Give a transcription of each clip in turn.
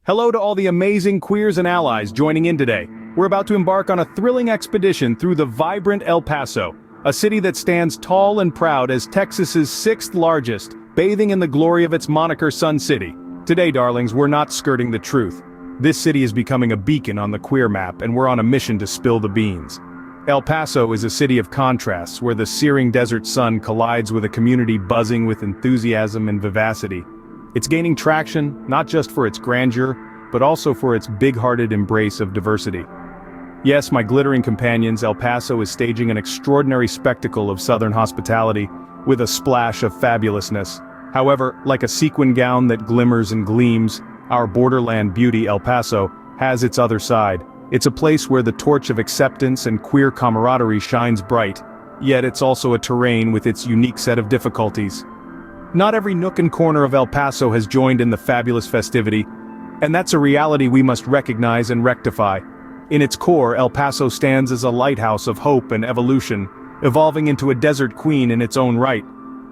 Hello to all the amazing queers and allies joining in today. We're about to embark on a thrilling expedition through the vibrant El Paso, a city that stands tall and proud as Texas's sixth largest, bathing in the glory of its moniker Sun City. Today, darlings, we're not skirting the truth. This city is becoming a beacon on the queer map, and we're on a mission to spill the beans. El Paso is a city of contrasts where the searing desert sun collides with a community buzzing with enthusiasm and vivacity. It's gaining traction, not just for its grandeur, but also for its big-hearted embrace of diversity. Yes, my glittering companions, El Paso is staging an extraordinary spectacle of Southern hospitality, with a splash of fabulousness. However, like a sequin gown that glimmers and gleams, our borderland beauty El Paso has its other side. It's a place where the torch of acceptance and queer camaraderie shines bright, yet it's also a terrain with its unique set of difficulties. Not every nook and corner of El Paso has joined in the fabulous festivity, and that's a reality we must recognize and rectify. In its core, El Paso stands as a lighthouse of hope and evolution, evolving into a desert queen in its own right.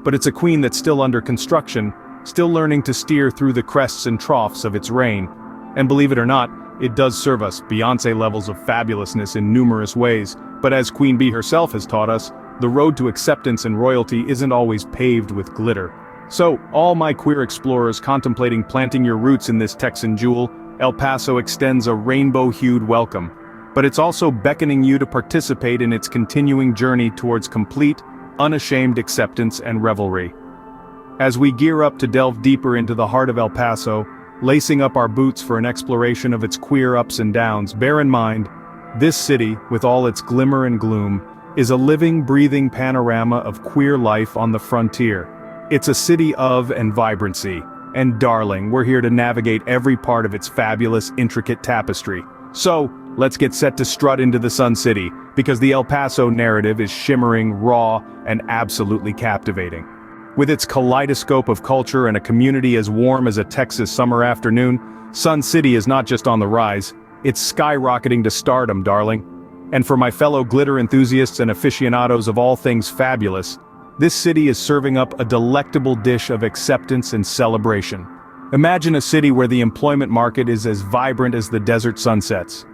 But it's a queen that's still under construction, still learning to steer through the crests and troughs of its reign. And believe it or not, it does serve us Beyoncé levels of fabulousness in numerous ways, but as Queen Bee herself has taught us, the road to acceptance and royalty isn't always paved with glitter. So, all my queer explorers contemplating planting your roots in this Texan jewel, El Paso extends a rainbow-hued welcome. But it's also beckoning you to participate in its continuing journey towards complete, unashamed acceptance and revelry. As we gear up to delve deeper into the heart of El Paso, lacing up our boots for an exploration of its queer ups and downs, bear in mind, this city, with all its glimmer and gloom, is a living, breathing panorama of queer life on the frontier. It's a city of and vibrancy, and darling, we're here to navigate every part of its fabulous, intricate tapestry. So, let's get set to strut into the Sun City, because the El Paso narrative is shimmering, raw, and absolutely captivating. With its kaleidoscope of culture and a community as warm as a Texas summer afternoon, Sun City is not just on the rise, it's skyrocketing to stardom, darling. And for my fellow glitter enthusiasts and aficionados of all things fabulous, this city is serving up a delectable dish of acceptance and celebration. Imagine a city where the employment market is as vibrant as the desert sunsets.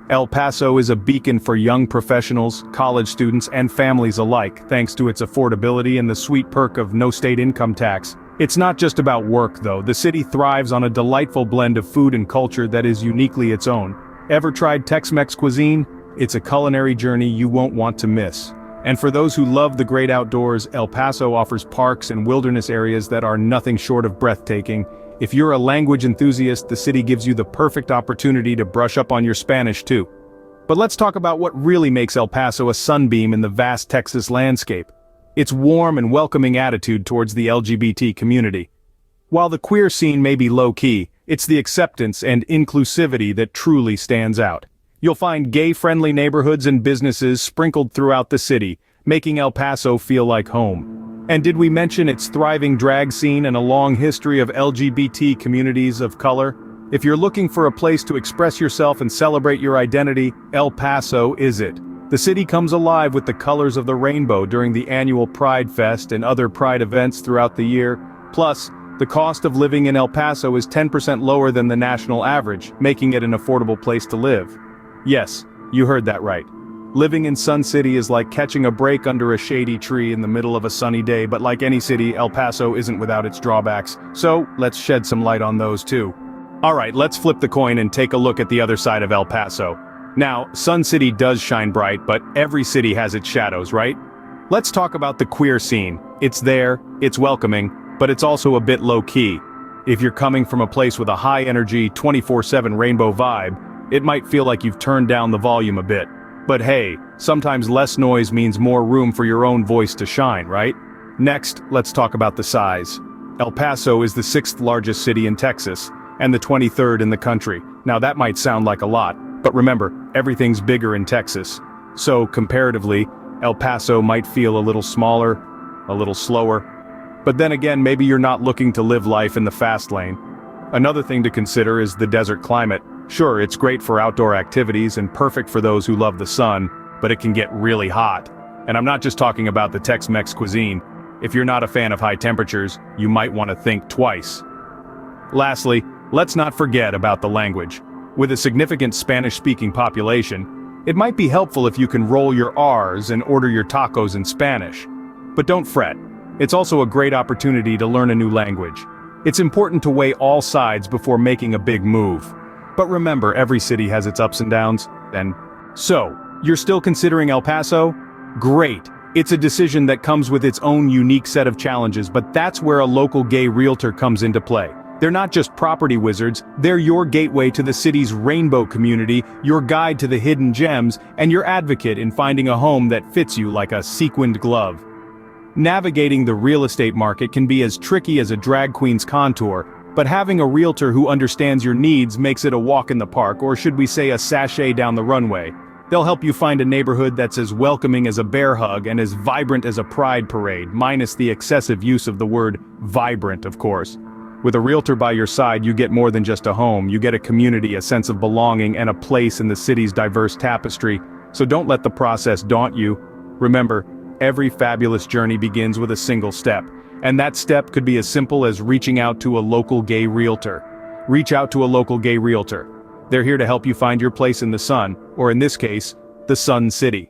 El Paso is a beacon for young professionals, college students, and families alike, thanks to its affordability and the sweet perk of no state income tax. It's not just about work, though. The city thrives on a delightful blend of food and culture that is uniquely its own. Ever tried Tex-Mex cuisine? It's a culinary journey you won't want to miss. And for those who love the great outdoors, El Paso offers parks and wilderness areas that are nothing short of breathtaking. If you're a language enthusiast, the city gives you the perfect opportunity to brush up on your Spanish too. But let's talk about what really makes El Paso a sunbeam in the vast Texas landscape. Its warm and welcoming attitude towards the LGBT community. While the queer scene may be low-key, it's the acceptance and inclusivity that truly stands out. You'll find gay-friendly neighborhoods and businesses sprinkled throughout the city, making El Paso feel like home. And did we mention its thriving drag scene and a long history of LGBT communities of color? If you're looking for a place to express yourself and celebrate your identity, El Paso is it. The city comes alive with the colors of the rainbow during the annual Pride Fest and other Pride events throughout the year. Plus, the cost of living in El Paso is 10% lower than the national average, making it an affordable place to live. Yes, you heard that right. Living in Sun City is like catching a break under a shady tree in the middle of a sunny day, but like any city, El Paso isn't without its drawbacks, so let's shed some light on those too. Alright, let's flip the coin and take a look at the other side of El Paso. Now, Sun City does shine bright, but every city has its shadows, right? Let's talk about the queer scene. It's there, it's welcoming, but it's also a bit low-key. If you're coming from a place with a high-energy, 24/7 rainbow vibe, it might feel like you've turned down the volume a bit. But hey, sometimes less noise means more room for your own voice to shine, right? Next, let's talk about the size. El Paso is the sixth largest city in Texas, and the 23rd in the country. Now that might sound like a lot, but remember, everything's bigger in Texas. So, comparatively, El Paso might feel a little smaller, a little slower. But then again, maybe you're not looking to live life in the fast lane. Another thing to consider is the desert climate. Sure, it's great for outdoor activities and perfect for those who love the sun, but it can get really hot. And I'm not just talking about the Tex-Mex cuisine. If you're not a fan of high temperatures, you might want to think twice. Lastly, Let's not forget about the language. With a significant Spanish-speaking population, it might be helpful if you can roll your R's and order your tacos in Spanish. But don't fret. It's also a great opportunity to learn a new language. It's important to weigh all sides before making a big move. But remember, every city has its ups and downs. So, you're still considering El Paso? Great. It's a decision that comes with its own unique set of challenges, but that's where a local gay realtor comes into play. They're not just property wizards, they're your gateway to the city's rainbow community, your guide to the hidden gems, and your advocate in finding a home that fits you like a sequined glove. Navigating the real estate market can be as tricky as a drag queen's contour, but having a realtor who understands your needs makes it a walk in the park, or should we say a sachet down the runway. They'll help you find a neighborhood that's as welcoming as a bear hug and as vibrant as a pride parade, minus the excessive use of the word vibrant, of course. With a realtor by your side, you get more than just a home, you get a community, a sense of belonging, and a place in the city's diverse tapestry. So don't let the process daunt you. Remember, every fabulous journey begins with a single step. And that step could be as simple as reaching out to a local gay realtor. Reach out to a local gay realtor. They're here to help you find your place in the sun, or in this case, the Sun City.